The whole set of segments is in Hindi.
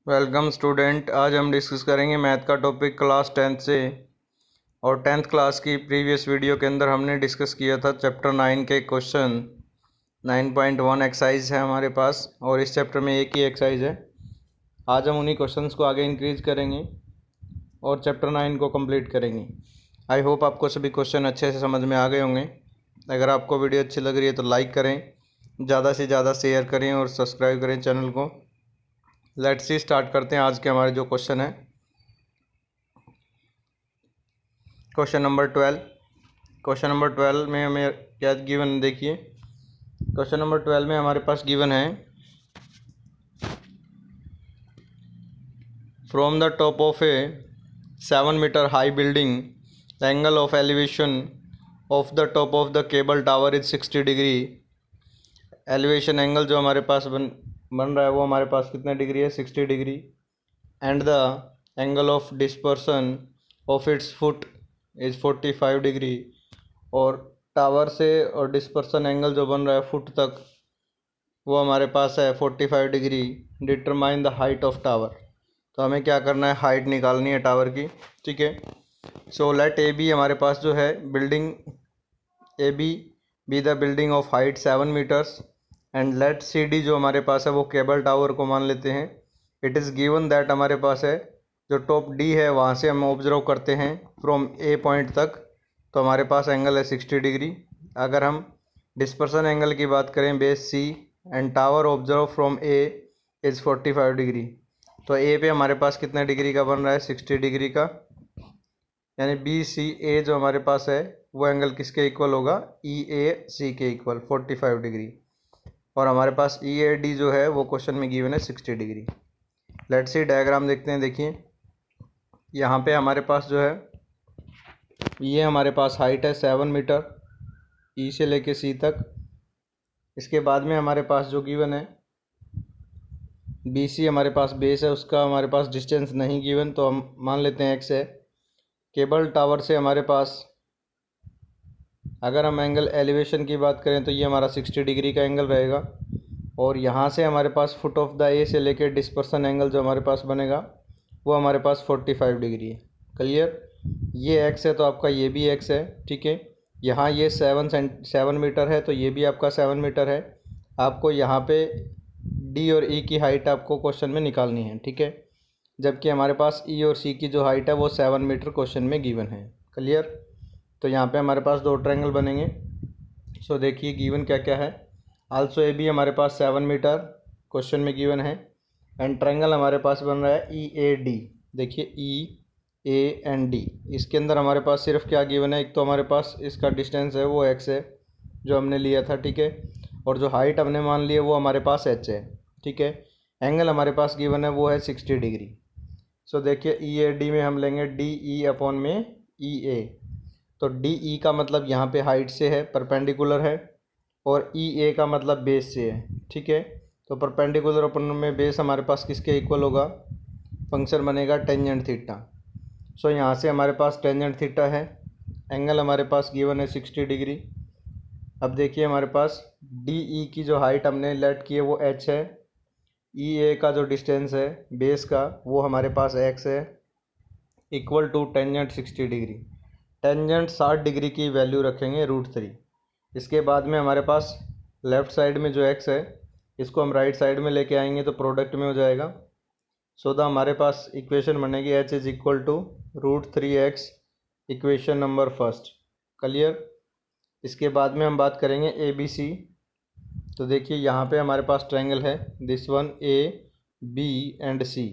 Welcome student. आज हम डिस्कस करेंगे मैथ का टॉपिक क्लास 10th से। और 10th क्लास की प्रीवियस वीडियो के अंदर हमने डिस्कस किया था चैप्टर 9 के क्वेश्चन 9.1 एक्सरसाइज है हमारे पास, और इस चैप्टर में एक ही एक्सरसाइज है। आज हम उन्हीं क्वेश्चंस को आगे इंक्रीज करेंगे और चैप्टर 9 को कंप्लीट करेंगे। आई होप आपको सभी क्वेश्चन अच्छे से समझ में आ गए होंगे। अगर आपको वीडियो अच्छी लग रही है तो लाइक करें, ज़्यादा से ज़्यादा शेयर करें और सब्सक्राइब करें चैनल को। लेट्स सी स्टार्ट करते हैं आज के हमारे जो क्वेश्चन है। क्वेश्चन नंबर 12 में हमें क्या गिवन, देखिए क्वेश्चन नंबर 12 में हमारे पास गिवन है, from the top of a 7 metre high building the angle of elevation of the top of the cable tower is 60 degree. Elevation angle जो हमारे पास बन रहा है वो हमारे पास कितना डिग्री है, 60 degree. And the angle of dispersion of its foot is 45 degree. और टावर से और डिस्पर्सन एंगल जो बन रहा है फुट तक वो हमारे पास है 45 degree. Determine the height of tower. तो हमें क्या करना है, हाइट निकालनी है टावर की, ठीक है। सो लेट ए बी हमारे पास जो है building A B the building of height 7 metres and let C D जो हमारे पास है वो केबल टावर को मान लेते हैं। इट इज़ गिवन दैट हमारे पास है जो टॉप डी है वहाँ से हम ऑब्जर्व करते हैं फ्रॉम ए पॉइंट तक, तो हमारे पास एंगल है 60 डिग्री। अगर हम डिस्पर्सन एंगल की बात करें base C and tower observe from A is 45 degree, तो ए पे हमारे पास कितने डिग्री का बन रहा है, 60 डिग्री का। यानी बी सी ए जो हमारे पास है वो एंगल किसके इक्वल होगा, ई ए सी के इक्वल 45 डिग्री। और हमारे पास ई ए डी जो है वो क्वेश्चन में गिवन है 60 डिग्री। लेट्स सी डायग्राम देखते हैं। देखिए यहाँ पे हमारे पास जो है ये हमारे पास हाइट है 7 मीटर ई से लेके सी तक। इसके बाद में हमारे पास जो गिवन है बी सी हमारे पास बेस है, उसका हमारे पास डिस्टेंस नहीं गिवन, तो हम मान लेते हैं एक्स है। केबल टावर से हमारे पास अगर हम एंगल एलिवेशन की बात करें तो ये हमारा 60 डिग्री का एंगल रहेगा। और यहाँ से हमारे पास फुट ऑफ द ए से लेकर डिस्पर्सन एंगल जो हमारे पास बनेगा वो हमारे पास 45 डिग्री है। क्लियर, ये एक्स है तो आपका ये भी एक्स है, ठीक है। यहाँ ये 7 मीटर है तो ये भी आपका 7 मीटर है। आपको यहाँ पे डी और ई की हाइट आपको क्वेश्चन में निकालनी है, ठीक है। जबकि हमारे पास ई और सी की जो हाइट है वो 7 मीटर क्वेश्चन में गिवन है। क्लियर, तो यहाँ पे हमारे पास दो ट्रायंगल बनेंगे। सो देखिए गिवन क्या क्या है। आल्सो ए बी हमारे पास 7 मीटर क्वेश्चन में गिवन है एंड ट्रायंगल हमारे पास बन रहा है ई ए डी। देखिए ई ए एंड डी, इसके अंदर हमारे पास सिर्फ क्या गिवन है, एक तो हमारे पास इसका डिस्टेंस है वो एक्स है जो हमने लिया था, ठीक है। और जो हाइट हमने मान ली है वो हमारे पास एच है, ठीक है। एंगल हमारे पास गिवन है वो है 60 डिग्री। सो देखिए ई ए डी में हम लेंगे डी ई अपॉन में ई ए। तो डी ई का मतलब यहाँ पे हाइट से है, परपेंडिकुलर है, और ई ए का मतलब बेस से है, ठीक है। तो परपेंडिकुलर अपन में बेस हमारे पास किसके इक्वल होगा, फंक्शन बनेगा टेंजेंट थीटा। सो यहाँ से हमारे पास टेंजेंट थीटा है, एंगल हमारे पास गिवन है 60 डिग्री। अब देखिए हमारे पास डी ई की जो हाइट हमने लेट की है वो एच है, ई ए का जो डिस्टेंस है बेस का वो हमारे पास एक्स है, equal to tangent 60 degree. Tangent 60 degree की वैल्यू रखेंगे √3। इसके बाद में हमारे पास लेफ़्ट साइड में जो एक्स है इसको हम राइट साइड में लेके आएंगे तो प्रोडक्ट में हो जाएगा। सो द हमारे पास इक्वेशन बनेगी H is equal to √3x, equation number first. Clear, इसके बाद में हम बात करेंगे ए बी सी। तो देखिए यहाँ पे हमारे पास ट्रायंगल है this one A B and C.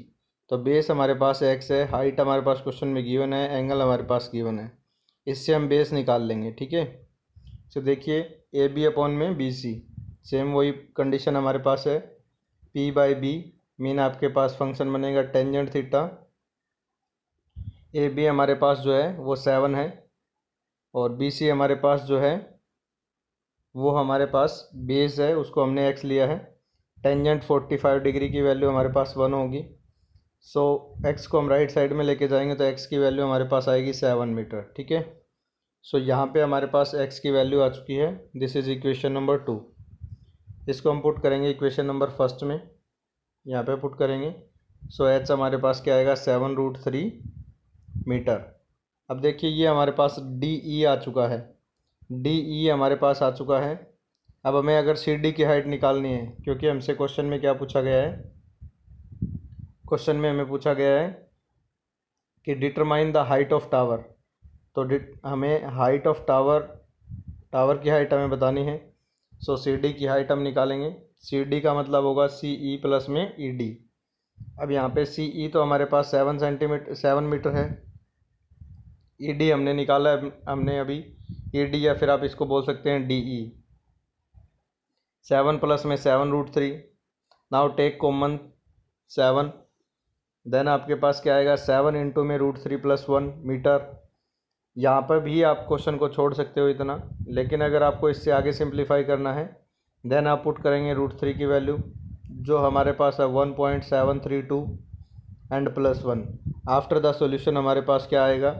तो बेस हमारे पास एक्स है, हाइट हमारे पास क्वेश्चन में गिवन है, एंगल हमारे पास गिवन है, इससे हम बेस निकाल लेंगे, ठीक है। तो देखिए ए बी अपॉन में बी सी, सेम वही कंडीशन हमारे पास है। पी बाई बी मीन आपके पास फंक्शन बनेगा टेंजेंट थीटा। ए बी हमारे पास जो है वो 7 है और बी सी हमारे पास जो है वो हमारे पास बेस है, उसको हमने एक्स लिया है। टेंजेंट 45 डिग्री की वैल्यू हमारे पास 1 होगी। सो एक्स को हम राइट साइड में लेके जाएंगे तो एक्स की वैल्यू हमारे पास आएगी 7 मीटर, ठीक है। सो यहाँ पे हमारे पास एक्स की वैल्यू आ चुकी है। This is equation number 2। इसको हम पुट करेंगे इक्वेशन नंबर फर्स्ट में, यहाँ पे पुट करेंगे। सो एच हमारे पास क्या आएगा 7√3 मीटर। अब देखिए ये हमारे पास डी ई आ चुका है, डी ई हमारे पास आ चुका है। अब हमें अगर सी डी की हाइट निकालनी है, क्योंकि हमसे क्वेश्चन में क्या पूछा गया है, क्वेश्चन में हमें पूछा गया है कि determine the height of tower. तो हमें हाइट ऑफ टावर की हाइट हमें बतानी है। सो सी डी की हाइट हम निकालेंगे। सी डी का मतलब होगा सी ई प्लस में ई डी। अब यहाँ पे सी ई तो हमारे पास 7 मीटर है, ई डी हमने निकाला है हमने अभी, ई डी या फिर आप इसको बोल सकते हैं डी ई। 7 प्लस में 7√3, नाउ टेक कॉमन 7, देन आपके पास क्या आएगा 7 इंटू में √3+1 मीटर। यहाँ पर भी आप क्वेश्चन को छोड़ सकते हो इतना, लेकिन अगर आपको इससे आगे सिंप्लीफाई करना है देन आप पुट करेंगे √3 की वैल्यू जो हमारे पास है 1.732 एंड +1। आफ्टर द सॉल्यूशन हमारे पास क्या आएगा,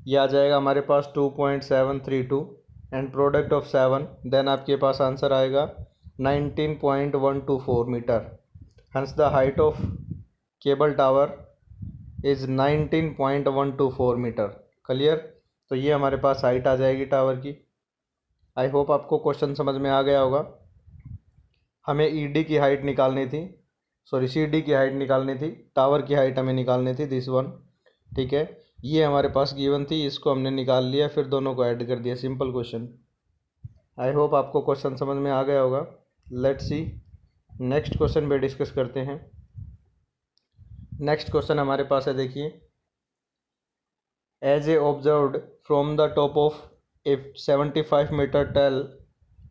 ये आ जाएगा हमारे पास 2.732 एंड प्रोडक्ट ऑफ 7, देन आपके पास आंसर आएगा 19.124 metre. Hence the height of cable tower is 19.124 metre. Clear? तो ये हमारे पास हाइट आ जाएगी टावर की। आई होप आपको क्वेश्चन समझ में आ गया होगा। हमें ई डी की हाइट निकालनी थी, सॉरी सी डी की हाइट निकालनी थी, टावर की हाइट हमें निकालनी थी, दिस वन। ठीक है, ये हमारे पास गिवन थी, इसको हमने निकाल लिया, फिर दोनों को ऐड कर दिया, सिंपल क्वेश्चन। आई होप आपको क्वेश्चन समझ में आ गया होगा। लेट्स सी नेक्स्ट क्वेश्चन पे डिस्कस करते हैं। नेक्स्ट क्वेश्चन हमारे पास है, देखिए, as a observed from the top of a 75 metre tall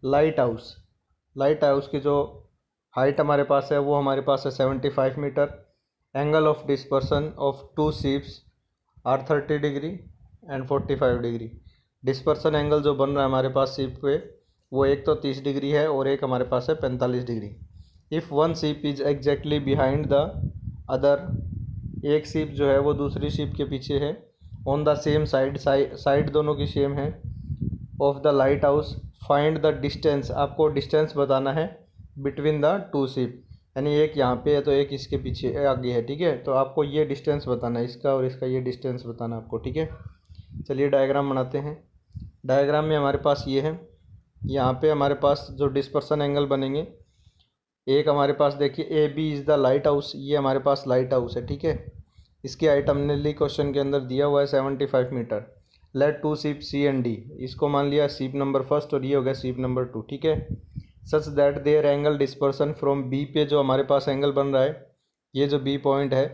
lighthouse की जो हाइट हमारे पास है वो हमारे पास है 75 metre. Angle of dispersion of two ships are 30 degree and 45 degree. Dispersion angle जो बन रहा है हमारे पास शिप पे, वो एक तो 30 डिग्री है और एक हमारे पास है 45 degree. If one ship is exactly behind the other, एक शिप जो है वो दूसरी शिप के पीछे है, ऑन द सेम साइड दोनों की सेम है, of the light house, find the distance, आपको डिस्टेंस बताना है बिटवीन द टू शिप, यानी एक यहाँ पे है तो एक इसके पीछे आगे है। ठीक है, तो आपको ये डिस्टेंस बताना है, इसका और इसका ये डिस्टेंस बताना आपको। ठीक है, चलिए डायग्राम बनाते हैं। डायग्राम में हमारे पास ये है, यहाँ पे हमारे पास जो डिस्पर्सन एंगल बनेंगे, एक हमारे पास देखिए A B is the lighthouse, ये हमारे पास लाइट हाउस है। ठीक है, इसकी हाइट हमने ली, क्वेश्चन के अंदर दिया हुआ है 75 metre. Let two ship C and D, इसको मान लिया शिप नंबर फर्स्ट और ये हो गया शिप नंबर 2। ठीक है, such that their angle dispersion from B पे जो हमारे पास एंगल बन रहा है, ये जो बी पॉइंट है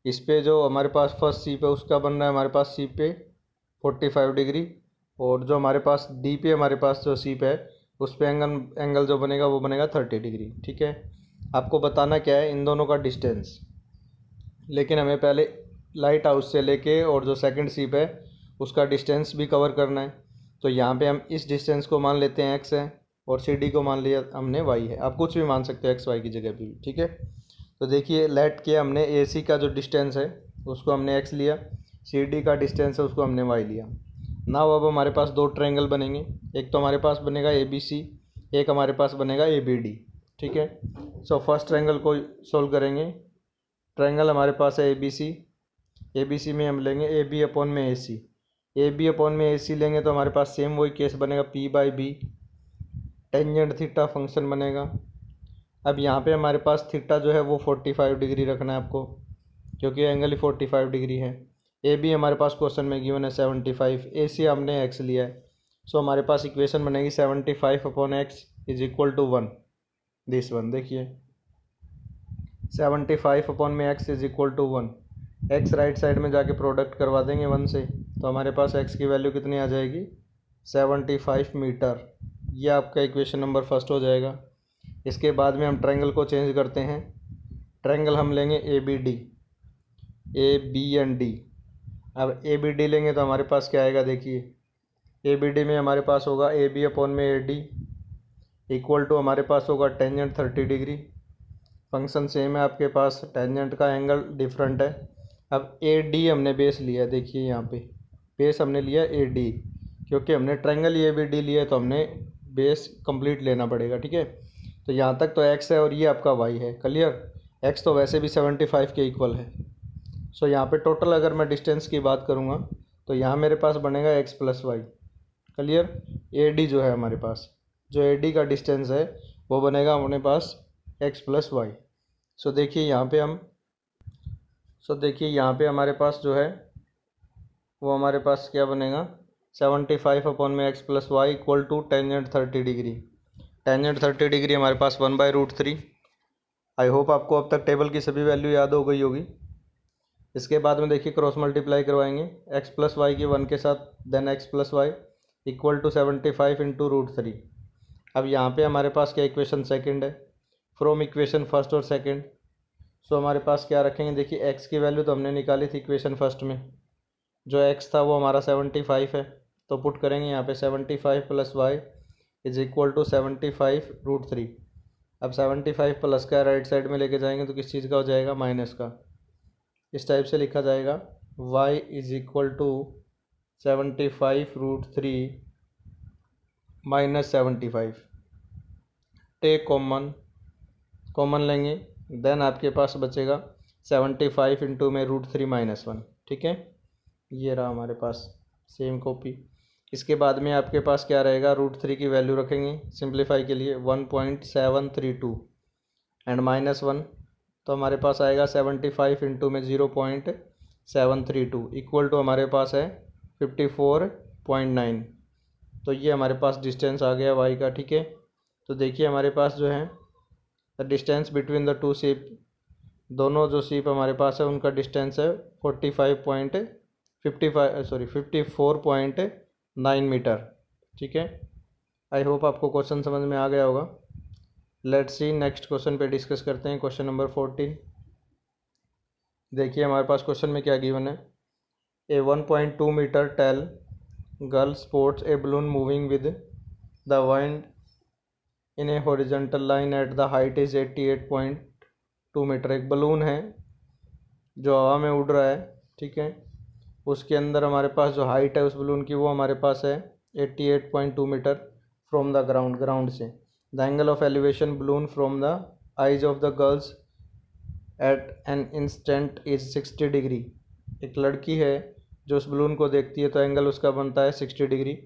इस पे जो हमारे पास फर्स्ट शिप है उसका बन रहा है हमारे पास शिप पे 45 डिग्री, और जो हमारे पास डी पे हमारे पास जो शिप है उस पे एंगल जो बनेगा वो बनेगा 30 डिग्री। ठीक है, आपको बताना क्या है, इन दोनों का डिस्टेंस, लेकिन हमें पहले लाइट हाउस से लेके और जो सेकंड शिप है उसका डिस्टेंस भी कवर करना है। तो यहाँ पे हम इस डिस्टेंस को मान लेते हैं x है और सी डी को मान लिया हमने y है। आप कुछ भी मान सकते हो x y की जगह पे भी। ठीक है, तो देखिए लेट के हमने ए सी का जो डिस्टेंस है उसको हमने x लिया, सी डी का डिस्टेंस है उसको हमने y लिया। नाउ अब हमारे पास दो ट्रायंगल बनेंगे, एक तो हमारे पास बनेगा ए बी सी, एक हमारे पास बनेगा ए बी डी। ठीक है, सो फर्स्ट ट्रायंगल को सोल्व करेंगे। ट्रायंगल हमारे पास है ए बी सी में हम लेंगे ए बी अपॉन में ए सी, ए बी अपॉन में ए सी लेंगे तो हमारे पास सेम वही केस बनेगा P by B, tangent theta function बनेगा। अब यहाँ पे हमारे पास थीटा जो है वो 45 डिग्री रखना है आपको, क्योंकि एंगल ही 45 डिग्री है। ए बी हमारे पास क्वेश्चन में गिवन है 75, ए सी हमने एक्स लिया है, सो हमारे पास इक्वेशन बनेगी 75 upon X is equal to 1, this one. देखिए 75 अपॉन में X is equal to 1, X right side में जाके प्रोडक्ट करवा देंगे 1 से, तो हमारे पास एक्स की वैल्यू कितनी आ जाएगी 75 मीटर। ये आपका इक्वेशन नंबर फर्स्ट हो जाएगा। इसके बाद में हम ट्रायंगल को चेंज करते हैं, ट्रायंगल हम लेंगे A B D, A B and D. अब ए बी डी लेंगे तो हमारे पास क्या आएगा, देखिए ए बी डी में हमारे पास होगा ए बी अपॉन में ए डी इक्वल टू हमारे पास होगा टेंजेंट 30 डिग्री, फंक्शन सेम है आपके पास, टेंजेंट का एंगल डिफरेंट है। अब ए डी हमने बेस लिया, देखिए यहाँ पे बेस हमने लिया ए डी, क्योंकि हमने ट्रायंगल ए बी डी लिया तो हमने बेस कंप्लीट लेना पड़ेगा। ठीक है, तो यहाँ तक तो एक्स है और ये आपका वाई है। क्लियर? एक्स तो वैसे भी 75 के इक्वल है। सो यहाँ पे टोटल अगर मैं डिस्टेंस की बात करूँगा तो यहाँ मेरे पास बनेगा X plus Y. Clear. A D जो है हमारे पास, जो ए डी का डिस्टेंस है वो बनेगा अपने पास एक्स प्लस वाई। सो देखिए यहाँ पे हमारे पास जो है वो हमारे पास क्या बनेगा, 75 अपॉन में X plus Y equal to tangent 30 degree. Tangent 30 degree हमारे पास 1/√3। आई होप आपको अब तक टेबल की सभी वैल्यू याद हो गई होगी। इसके बाद में देखिए क्रॉस मल्टीप्लाई करवाएंगे एक्स प्लस वाई की 1 के साथ, then X plus Y equal to 75 into √3। अब यहाँ पे हमारे पास क्या इक्वेशन सेकंड है फ्रॉम इक्वेशन फर्स्ट और सेकंड। सो हमारे पास क्या रखेंगे, देखिए एक्स की वैल्यू तो हमने निकाली थी इक्वेशन फर्स्ट में, जो एक्स था वो हमारा 75 है, तो पुट करेंगे यहाँ पे 75 plus Y is equal to 75√3। अब 75 प्लस का राइट साइड में लेके जाएंगे तो किस चीज़ का हो जाएगा, माइनस का। इस टाइप से लिखा जाएगा y is equal to 75√3 minus 75। Take common लेंगे, देन आपके पास बचेगा 75 इंटू में √3 माइनस 1। ठीक है, ये रहा हमारे पास सेम कॉपी। इसके बाद में आपके पास क्या रहेगा, √3 की वैल्यू रखेंगे सिंप्लीफाई के लिए 1.732 एंड माइनस 1, तो हमारे पास आएगा 75 इंटू में 0.732 इक्वल टू हमारे पास है 54.9। तो ये हमारे पास डिस्टेंस आ गया y का। ठीक है, तो देखिए हमारे पास जो है the distance between the two sheep, दोनों जो शीप हमारे पास है उनका डिस्टेंस है 54.9 मीटर। ठीक है, आई होप आपको क्वेश्चन समझ में आ गया होगा। लेट्स सी नेक्स्ट क्वेश्चन पे डिस्कस करते हैं, क्वेश्चन नंबर 14। देखिए हमारे पास क्वेश्चन में क्या गिवन है, a 1.2 metre tall girl sports a balloon moving with the wind in a horizontal line at the height is 88.2 metre. एक बलून है जो हवा में उड़ रहा है, ठीक है, उसके अंदर हमारे पास जो हाइट है उस बलून की वो हमारे पास है 88.2 मीटर फ्रॉम द ग्राउंड से। The angle of elevation balloon from the eyes of the girls at an instant is 60 degree. एक लड़की है जो उस बलून को देखती है तो एंगल उसका बनता है 60 डिग्री।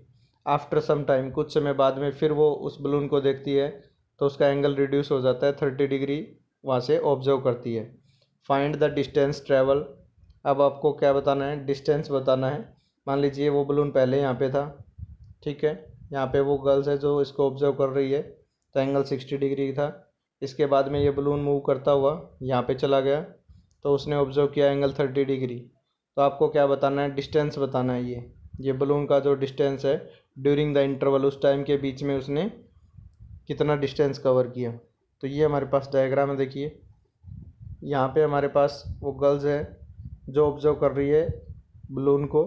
आफ्टर सम टाइम, कुछ समय बाद में फिर वो उस बलून को देखती है तो उसका एंगल रिड्यूस हो जाता है 30 डिग्री, वहाँ से ऑब्जर्व करती है। Find the distance travel. अब आपको क्या बताना है, डिस्टेंस बताना है। मान लीजिए वो बलून पहले यहाँ पे था, ठीक है, यहाँ पे वो गर्ल्स है जो इसको ऑब्जर्व कर रही है तो एंगल 60 डिग्री था। इसके बाद में ये बलून मूव करता हुआ यहाँ पे चला गया तो उसने ऑब्जर्व किया एंगल 30 डिग्री। तो आपको क्या बताना है, डिस्टेंस बताना है। ये बलून का जो डिस्टेंस है ड्यूरिंग द इंटरवल, उस टाइम के बीच में उसने कितना डिस्टेंस कवर किया। तो ये हमारे पास डायग्राम है। देखिए यहाँ पे हमारे पास वो गर्ल्स है जो ऑब्जर्व कर रही है बलून को।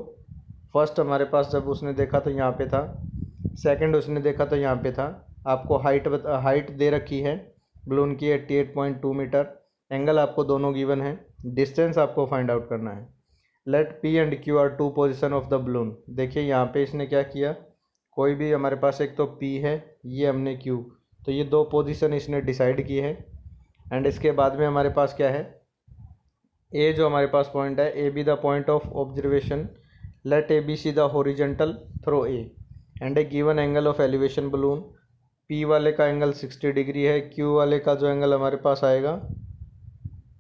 फर्स्ट हमारे पास जब उसने देखा तो यहाँ पे था, सेकंड उसने देखा तो यहाँ पे था। आपको हाइट दे रखी है बलून की 88.2 मीटर, एंगल आपको दोनों गिवन है, डिस्टेंस आपको फाइंड आउट करना है। Let P and Q are two position of the balloon. देखिए यहाँ पे इसने क्या किया, कोई भी हमारे पास एक तो पी है, ये हमने क्यू, तो ये दो पोजीशन इसने डिसाइड की है। एंड इसके बाद में हमारे पास क्या है, ए जो हमारे पास पॉइंट है, A B the point of observation, let A B C the horizontal through A and A given angle of elevation balloon. P वाले का एंगल 60 डिग्री है, क्यू वाले का जो एंगल हमारे पास आएगा,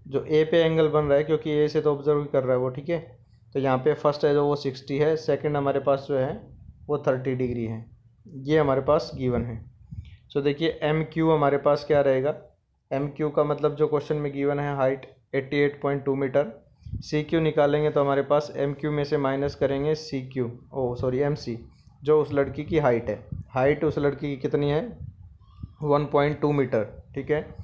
जो ए पे एंगल बन रहा है क्योंकि ए से तो ऑब्जर्व कर रहा है वो, ठीक है, तो यहाँ पे फर्स्ट है जो वो 60 है, सेकंड हमारे पास जो है वो 30 डिग्री है। ये हमारे पास गिवन है। सो देखिए एम क्यू हमारे पास क्या रहेगा, एम क्यू का मतलब जो क्वेश्चन में गिवन है हाइट 88.2 मीटर। सी क्यू निकालेंगे तो हमारे पास एम क्यू में से माइनस करेंगे सी क्यू, एम सी, जो उस लड़की की हाइट है। हाइट उस लड़की की कितनी है, 1.2 मीटर, ठीक है।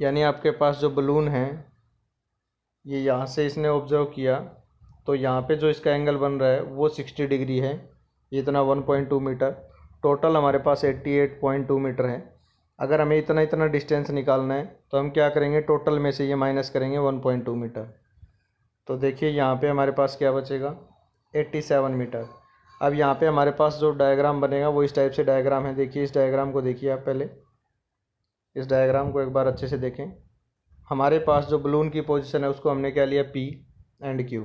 यानी आपके पास जो बलून है ये यहाँ से इसने ऑब्जर्व किया तो यहाँ पे जो इसका एंगल बन रहा है वो 60 डिग्री है, ये इतना 1.2 मीटर। टोटल हमारे पास 88.2 मीटर है। अगर हमें इतना डिस्टेंस निकालना है तो हम क्या करेंगे, टोटल में से ये माइनस करेंगे 1.2 मीटर। तो देखिए यहाँ पे हमारे पास क्या बचेगा, 87 मीटर। अब यहाँ पे हमारे पास जो डायग्राम बनेगा वो इस टाइप से डायग्राम है। देखिए इस डायग्राम को देखिए आप पहले, इस डायग्राम को एक बार अच्छे से देखें। हमारे पास जो बलून की पोजीशन है उसको हमने क्या लिया, P एंड Q।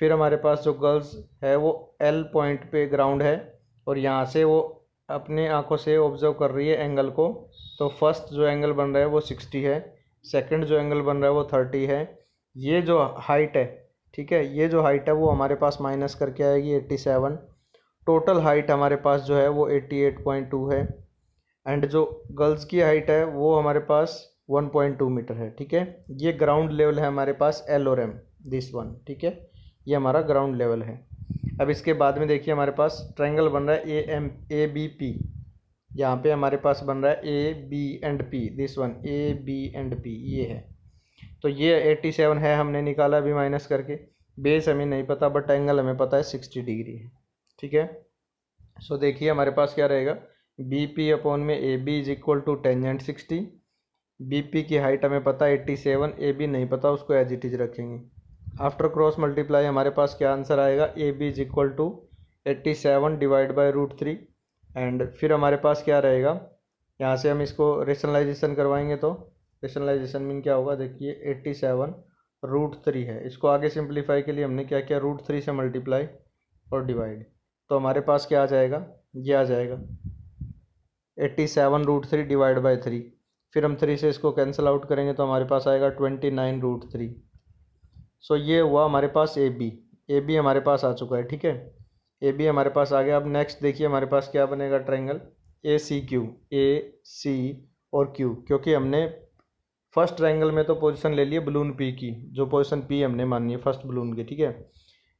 फिर हमारे पास जो गर्ल्स है वो L पॉइंट पे ग्राउंड है और यहाँ से वो अपने आंखों से ऑब्जर्व कर रही है एंगल को। तो फर्स्ट जो एंगल बन रहा है वो 60 है, सेकंड जो एंगल बन रहा है वो 30 है। ये जो हाइट है, ठीक है, ये जो हाइट है वो हमारे पास माइनस करके आएगी 87। टोटल हाइट हमारे पास जो है वो 88.2 है एंड जो गर्ल्स की हाइट है वो हमारे पास 1.2 मीटर है, ठीक है। ये ग्राउंड लेवल है हमारे पास L और M, दिस वन, ठीक है, ये हमारा ग्राउंड लेवल है। अब इसके बाद में देखिए हमारे पास ट्रायंगल बन रहा है ABP। यहाँ पे हमारे पास बन रहा है AB and P, this one AB and P, ये है। तो ये 87 है, हमने निकाला अभी माइनस करके। बेस हमें नहीं पता बट एंगल हमें पता है 60 डिग्री है, ठीक है। सो देखिए हमारे पास क्या रहेगा, BP अपॉन में AB is equal to tangent 60। BP की हाइट हमें पता है 87, AB नहीं पता, उसको एज इट इज रखेंगे। आफ्टर क्रॉस मल्टीप्लाई हमारे पास क्या आंसर आएगा, AB is equal to 87 divide by √3। And फिर हमारे पास क्या रहेगा, यहाँ से हम इसको रेशनलाइजेशन करवाएंगे तो रेशनलाइजेशन मीन क्या होगा, देखिए 87 √3 है। इसको आगे सिंप्लीफाई के लिए हमने क्या किया, √3 से मल्टीप्लाई और डिवाइड। तो हमारे पास क्या आ जाएगा, ये आ जाएगा 87 √3 डिवाइड बाई 3। फिर हम 3 से इसको कैंसिल आउट करेंगे तो हमारे पास आएगा 29 √3। सो ये हुआ हमारे पास AB हमारे पास आ चुका है, ठीक है। AB हमारे पास आ गया। अब नेक्स्ट देखिए हमारे पास क्या बनेगा, ट्रायंगल AC और Q, क्योंकि हमने फर्स्ट ट्रायंगल में तो पोजीशन ले ली है बलून P की, जो पोजीशन P हमने मानी है फर्स्ट बलून की, ठीक है।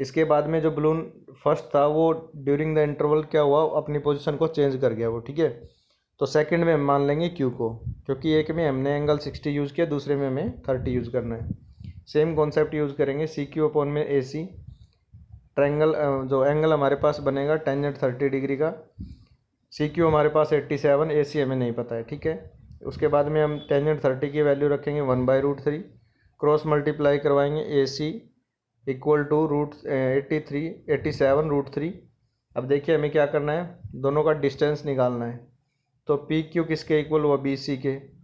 इसके बाद में जो बलून फर्स्ट था वो ड्यूरिंग द इंटरवल क्या हुआ, अपनी पोजीशन को चेंज कर गया वो, ठीक है। तो सेकंड में हम मान लेंगे Q को, क्योंकि एक में हमने एंगल 60 यूज़ किया, दूसरे में हमें 30 यूज़ करना है। सेम कॉन्सेप्ट यूज़ करेंगे, CQ अपॉन में AC। ट्रायंगल जो एंगल हमारे पास बनेगा टेंजेंट 30 डिग्री का। CQ हमारे पास 87, AC हमें नहीं पता है, ठीक है। उसके बाद में हम टेंजेंट 30 की वैल्यू रखेंगे 1/√3। क्रॉस मल्टीप्लाई करवाएंगे AC इक्वल टू 87 √3। अब देखिए हमें क्या करना है, दोनों का डिस्टेंस निकालना है। तो PQ किसके इक्वल हुआ, BC के।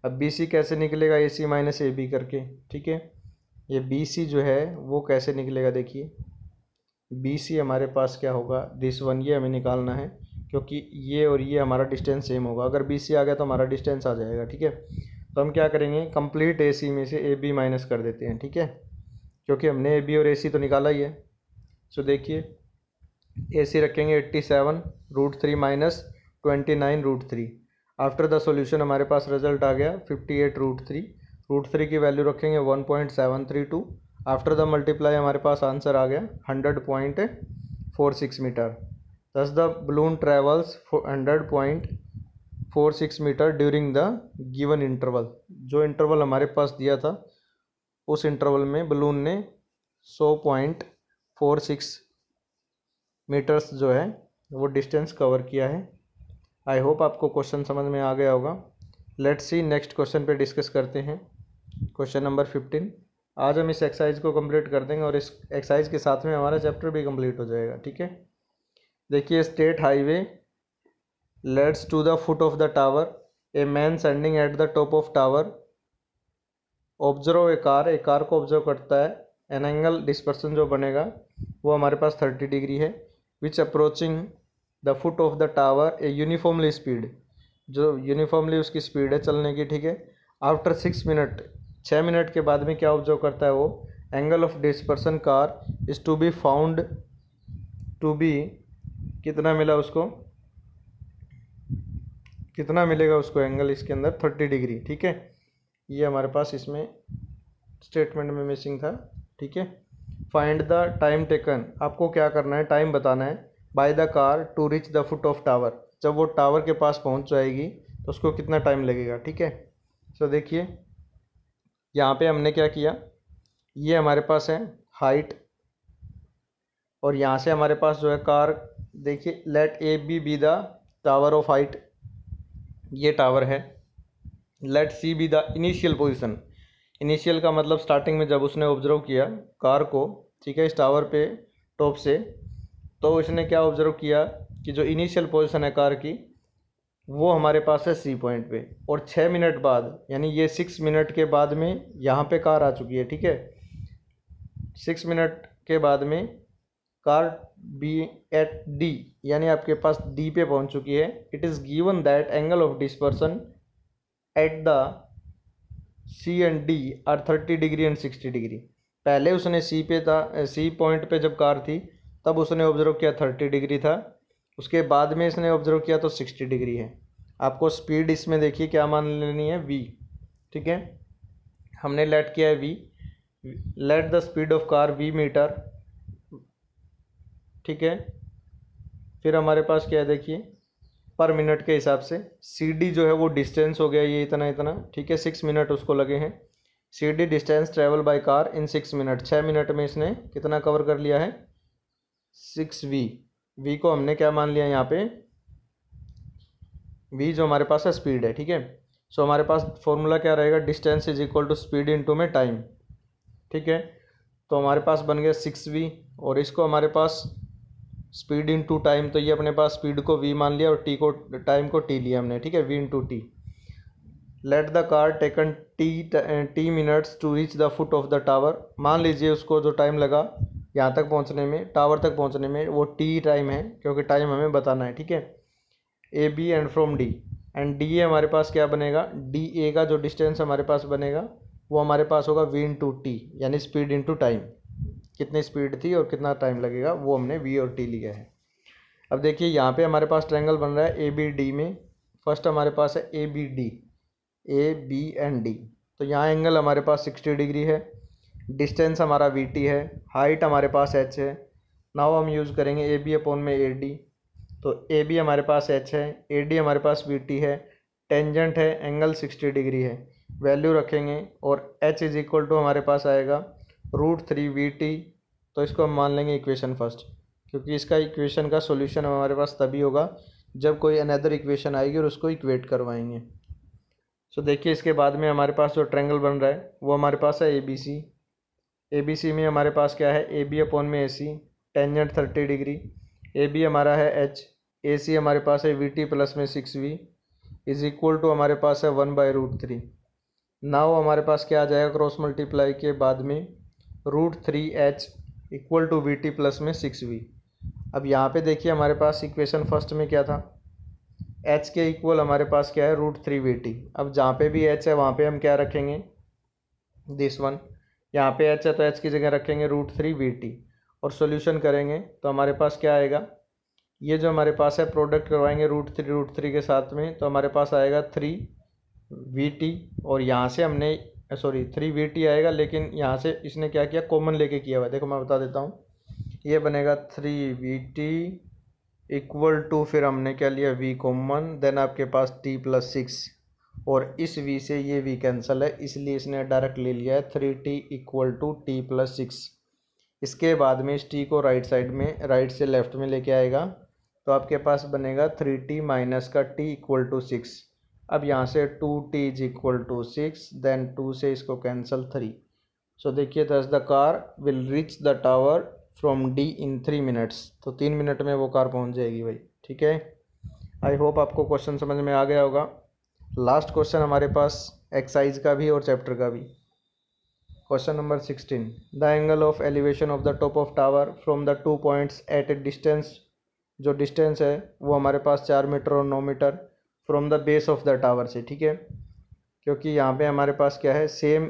अब BC कैसे निकलेगा, AC माइनस AB करके, ठीक है। ये BC जो है वो कैसे निकलेगा, देखिए BC हमारे पास क्या होगा, दिस वन, ये हमें निकालना है क्योंकि ये और ये हमारा डिस्टेंस सेम होगा। अगर BC आ गया तो हमारा डिस्टेंस आ जाएगा, ठीक है। तो हम क्या करेंगे, कंप्लीट AC में से AB माइनस कर देते हैं, ठीक है, क्योंकि हमने AB और AC तो निकाला ही है। सो देखिए AC रखेंगे 87 √3 माइनस 29 √3। आफ्टर द सॉल्यूशन हमारे पास रिजल्ट आ गया 58 √3। √3 की वैल्यू रखेंगे 1.732। आफ्टर द मल्टीप्लाई हमारे पास आंसर आ गया 100.46 metre. Thus the balloon travels 100.46 metre during the given interval. जो इंटरवल हमारे पास दिया था उस इंटरवल में बलून ने 100.46 मीटर्स जो है वो डिस्टेंस कवर किया है। आई होप आपको क्वेश्चन समझ में आ गया होगा। लेट्स सी नेक्स्ट क्वेश्चन पे डिस्कस करते हैं। Question number 15। आज हम इस एक्सरसाइज को कंप्लीट कर देंगे और इस एक्सरसाइज के साथ में हमारा चैप्टर भी कंप्लीट हो जाएगा, ठीक है। देखिए state highway leads to the foot of the tower, a man standing at the top of tower observe a car को ऑब्जर्व करता है। एन एंगल डिस्पर्सन जो बनेगा वो हमारे पास 30 डिग्री है। Which approaching the foot of the tower a uniformly speed, जो यूनिफॉर्मली उसकी स्पीड है चलने की, ठीक है। आफ्टर 6 मिनट, 6 मिनट के बाद में क्या ऑब्जर्व करता है वो, angle of dispersion car is to be found to be, कितना मिला उसको, कितना मिलेगा उसको एंगल इसके अंदर 30 डिग्री, ठीक है। ये हमारे पास इसमें स्टेटमेंट में मिसिंग था, ठीक है। फाइंड द टाइम टेकन, आपको क्या करना है, टाइम बताना है, by the car to reach the foot of tower, जब वो टावर के पास पहुंच जाएगी तो उसको कितना टाइम लगेगा, ठीक है। सो देखिए यहाँ पे हमने क्या किया, ये हमारे पास है हाइट और यहाँ से हमारे पास जो है कार, देखिए let A B the tower of height, ये टावर है। Let C B the initial position, initial का मतलब स्टार्टिंग में जब उसने ऑब्जर्व किया कार को, ठीक है, इस टावर पे टॉप से, तो उसने क्या ऑब्जर्व किया कि जो इनिशियल पोजीशन है कार की वो हमारे पास है सी पॉइंट पे, और 6 मिनट बाद यानी ये 6 मिनट के बाद में यहाँ पे कार आ चुकी है, ठीक है। 6 मिनट के बाद में कार बी एट डी यानी आपके पास डी पे पहुँच चुकी है। It is given that angle of dispersion at the C and D are 30 degree and 60 degree. पहले उसने सी पे था, सी पॉइंट पे जब कार थी तब उसने ऑब्जर्व किया 30 डिग्री था, उसके बाद में इसने ऑब्जर्व किया तो 60 डिग्री है। आपको स्पीड इसमें देखिए क्या मान लेनी है, v, ठीक है। हमने लेट किया है v, let the speed of car v metre, ठीक है। फिर हमारे पास क्या है देखिए, पर मिनट के हिसाब से सी डी जो है वो डिस्टेंस हो गया ये इतना इतना, ठीक है। 6 मिनट उसको लगे हैं। C D distance travel by car in 6 minute, 6 minute में इसने कितना कवर कर लिया है, 6v। v को हमने क्या मान लिया यहाँ पे, v जो हमारे पास है स्पीड है, ठीक है। सो हमारे पास फॉर्मूला क्या रहेगा, distance is equal to speed into में टाइम, ठीक है। तो हमारे पास बन गया 6v, और इसको हमारे पास स्पीड इनटू टाइम, तो ये अपने पास स्पीड को v मान लिया और टी को, टाइम को t लिया हमने, ठीक है, v into T. Let the car taken T minutes to reach the foot of the tower. मान लीजिए उसको जो टाइम लगा यहाँ तक पहुँचने में, टावर तक पहुँचने में, वो टी टाइम है क्योंकि टाइम हमें बताना है, ठीक है। A B and from D, and D A हमारे पास क्या बनेगा, डी ए का जो डिस्टेंस हमारे पास बनेगा वो हमारे पास होगा v इंटू टी, यानी स्पीड इंटू टाइम, कितनी स्पीड थी और कितना टाइम लगेगा वो हमने v और t लिया है। अब देखिए यहाँ पे हमारे पास ट्रायंगल बन रहा है ए बी डी में। फर्स्ट हमारे पास है A B D, A B and D, तो यहाँ एंगल हमारे पास 60 डिग्री है, डिस्टेंस हमारा वी टी है, हाइट हमारे पास एच है। नाउ हम यूज़ करेंगे ए बी अपॉन में ए डी, तो ए बी हमारे पास एच है, ए डी हमारे पास वी टी है, टेंजेंट है, एंगल 60 डिग्री है, वैल्यू रखेंगे और एच इज इक्वल टू हमारे पास आएगा √3 VT। तो इसको हम मान लेंगे इक्वेशन फर्स्ट, क्योंकि इसका इक्वेशन का सॉल्यूशन हमारे पास तभी होगा जब कोई अनदर इक्वेशन आएगी और उसको इक्वेट करवाएंगे। सो देखिए इसके बाद में हमारे पास जो ट्रायंगल बन रहा है वो हमारे पास है ABC। ABC में हमारे पास क्या है, AB अपॉन में AC, टेंजेंट 30 डिग्री, AB हमारा है H, AC हमारे पास है VT प्लस में 6V इज इक्वल टू हमारे पास है 1/√3। नाउ हमारे पास क्या आ जाएगा, क्रॉस मल्टीप्लाई के बाद में √3H equal to VT plus में 6V। अब यहाँ पे देखिए हमारे पास इक्वेशन फर्स्ट में क्या था, H के इक्वल हमारे पास क्या है, √3VT। अब जहाँ पे भी H है वहाँ पे हम क्या रखेंगे, दिस वन, यहाँ पे H है तो H की जगह रखेंगे √3VT और सॉल्यूशन करेंगे तो हमारे पास क्या आएगा, ये जो हमारे पास है प्रोडक्ट करवाएंगे √3 के साथ में, तो हमारे पास आएगा 3VT, और यहाँ से हमने 3VT आएगा, लेकिन यहाँ से इसने क्या किया, कॉमन लेके किया हुआ है। देखो मैं बता देता हूँ, ये बनेगा 3VT इक्वल टू, फिर हमने क्या लिया v कॉमन, देन आपके पास t प्लस 6, और इस v से ये v कैंसिल है इसलिए इसने डायरेक्ट ले लिया है 3t equal to t plus 6। इसके बाद में इस t को राइट साइड में, राइट से लेफ्ट में लेके आएगा तो आपके पास बनेगा 3t माइनस का t इक्वल टू 6। अब यहाँ से 2t is equal to 6, then 2 से इसको कैंसिल 3। सो देखिए दस the car will reach the tower from D in 3 minutes, तो 3 मिनट में वो कार पहुँच जाएगी भाई, ठीक है। आई होप आपको क्वेश्चन समझ में आ गया होगा। लास्ट क्वेश्चन हमारे पास एक्सरसाइज का भी और चैप्टर का भी। Question number 16, the angle of elevation of the top of tower from the 2 points at a distance, जो डिस्टेंस है वो हमारे पास 4 मीटर और 9 metre from the base of the tower से, ठीक है। क्योंकि यहाँ पे हमारे पास क्या है, सेम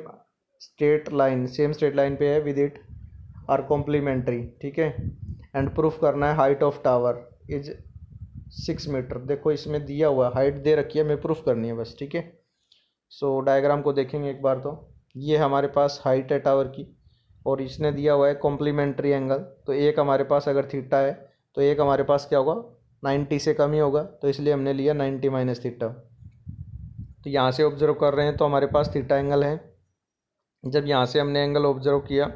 स्ट्रेट लाइन पे है विद इट आर कॉम्प्लीमेंट्री, ठीक है। एंड प्रूफ करना है height of tower is 6 metre. देखो इसमें दिया हुआ हाइट दे रखी है, हमें प्रूफ करनी है बस, ठीक है। सो डायग्राम को देखेंगे एक बार, तो ये हमारे पास हाइट है टावर की और इसने दिया हुआ है कॉम्प्लीमेंट्री एंगल, तो एक हमारे पास अगर थीटा है तो एक हमारे पास क्या होगा, 90 से कम ही होगा, तो इसलिए हमने लिया 90 माइनस थीटा। तो यहाँ से ऑब्जर्व कर रहे हैं तो हमारे पास थीटा एंगल है। जब यहाँ से हमने एंगल ऑब्जर्व किया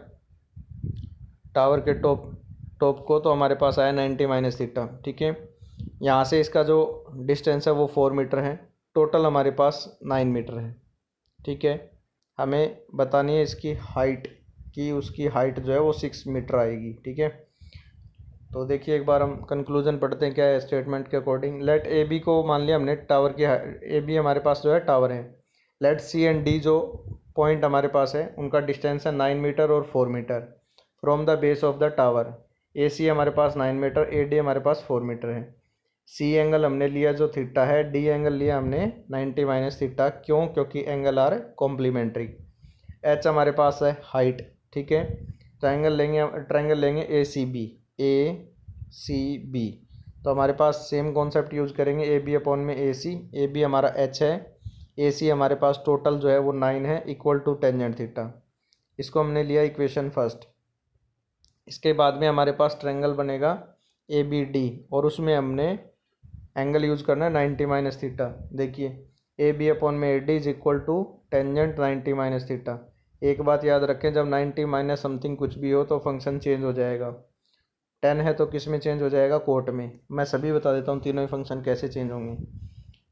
टावर के टॉप को तो हमारे पास आया 90 माइनस थीटा, ठीक है। यहाँ से इसका जो डिस्टेंस है वो 4 मीटर है, टोटल हमारे पास 9 मीटर है, ठीक है। हमें बतानी है इसकी हाइट कि उसकी हाइट जो है वो 6 मीटर आएगी, ठीक है। तो देखिए एक बार हम कंक्लूजन पढ़ते हैं क्या है स्टेटमेंट के अकॉर्डिंग। लेट ए बी को मान लिया हमने टावर की, ए बी हमारे पास जो है टावर है। लेट सी एंड डी जो पॉइंट हमारे पास है उनका डिस्टेंस है 9 मीटर और 4 metre from the base of the tower. A C हमारे पास 9 मीटर, ए डी हमारे पास 4 मीटर है। सी एंगल हमने लिया जो थीटा है, डी एंगल लिया हमने 90 माइनस थीटा। क्यों? क्योंकि एंगल आर कॉम्प्लीमेंट्री। एच हमारे पास है हाइट, ठीक है। ट्रायंगल लेंगे ए सी बी, ए सी बी। तो हमारे पास सेम कॉन्सेप्ट यूज़ करेंगे, ए बी अपॉन में ए सी। ए बी हमारा एच है, ए सी हमारे पास टोटल जो है वो 9 है, इक्वल टू टेंजेंट थीटा। इसको हमने लिया इक्वेशन फर्स्ट। इसके बाद में हमारे पास ट्रायंगल बनेगा ए बी डी और उसमें हमने एंगल यूज़ करना है 90 माइनस थीटा। देखिए ए बी अपॉन में A D is equal to tangent 90 minus theta. एक बात याद रखें, जब 90 माइनस समथिंग कुछ भी हो तो फंक्शन चेंज हो जाएगा। 10 है तो किस में चेंज हो जाएगा? कोट में। मैं सभी बता देता हूँ तीनों ही फंक्शन कैसे चेंज होंगे।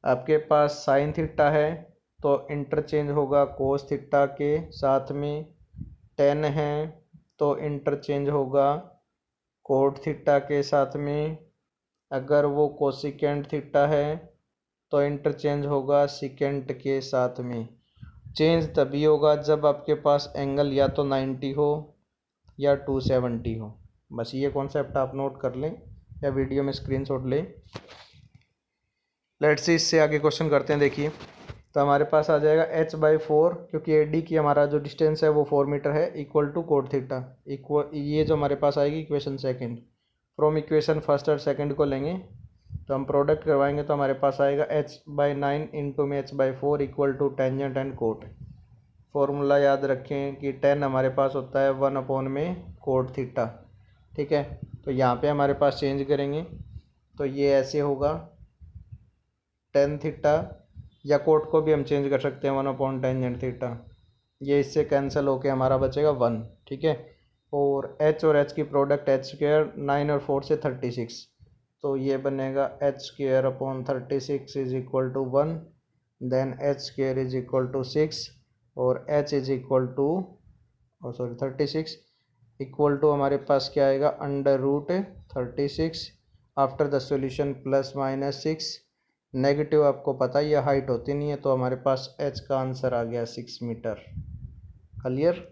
आपके पास साइन थीटा है तो इंटरचेंज होगा कोस थीटा के साथ में। 10 है तो इंटरचेंज होगा कोट थीटा के साथ में। अगर वो कोसिकेंट थीटा है तो इंटरचेंज होगा सिकेंट के साथ में। चेंज तभी होगा जब आपके पास एंगल या तो 90 हो या 270 हो। बस ये कॉन्सेप्ट आप नोट कर लें या वीडियो में स्क्रीनशॉट लें। लेट्स सी इससे आगे क्वेश्चन करते हैं। देखिए तो हमारे पास आ जाएगा h/4, क्योंकि ए डी की हमारा जो डिस्टेंस है वो 4 मीटर है, इक्वल टू कोट थीटा। ये जो हमारे पास आएगी equation second. From equation first और सेकंड को लेंगे तो हम प्रोडक्ट करवाएंगे तो हमारे पास आएगा h/9 इंटू में h/4 equal to tangent and cot. Formula याद रखें कि 10 हमारे पास होता है 1 अपॉन में कोट थीटा, ठीक है। तो यहाँ पे हमारे पास चेंज करेंगे तो ये ऐसे होगा 10 थीटा, या कोट को भी हम चेंज कर सकते हैं 1 अपॉन टेंजेंट थीटा। ये इससे कैंसिल होके हमारा बचेगा 1, ठीक है। और h की प्रोडक्ट h² 9 और 4 से 36, तो ये बनेगा h² upon 36 is equal to 1। Then h² is equal to 6 और h is equal to 36 equal to हमारे पास क्या आएगा? Under root 36 after the solution plus minus 6। Negative आपको पता ही है हाइट होती नहीं है, तो हमारे पास h का आंसर आ गया 6 मीटर। क्लियर?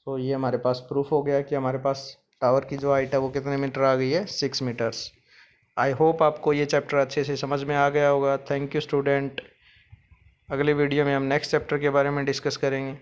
तो ये हमारे पास प्रूफ हो गया कि हमारे पास टावर की जो हाइट है वो कितने मीटर आ गई है? 6 मीटर्स। आई होप आपको ये चैप्टर अच्छे से समझ में आ गया होगा। Thank you student. अगले वीडियो में हम नेक्स्ट चैप्टर के बारे में डिस्कस करेंगे।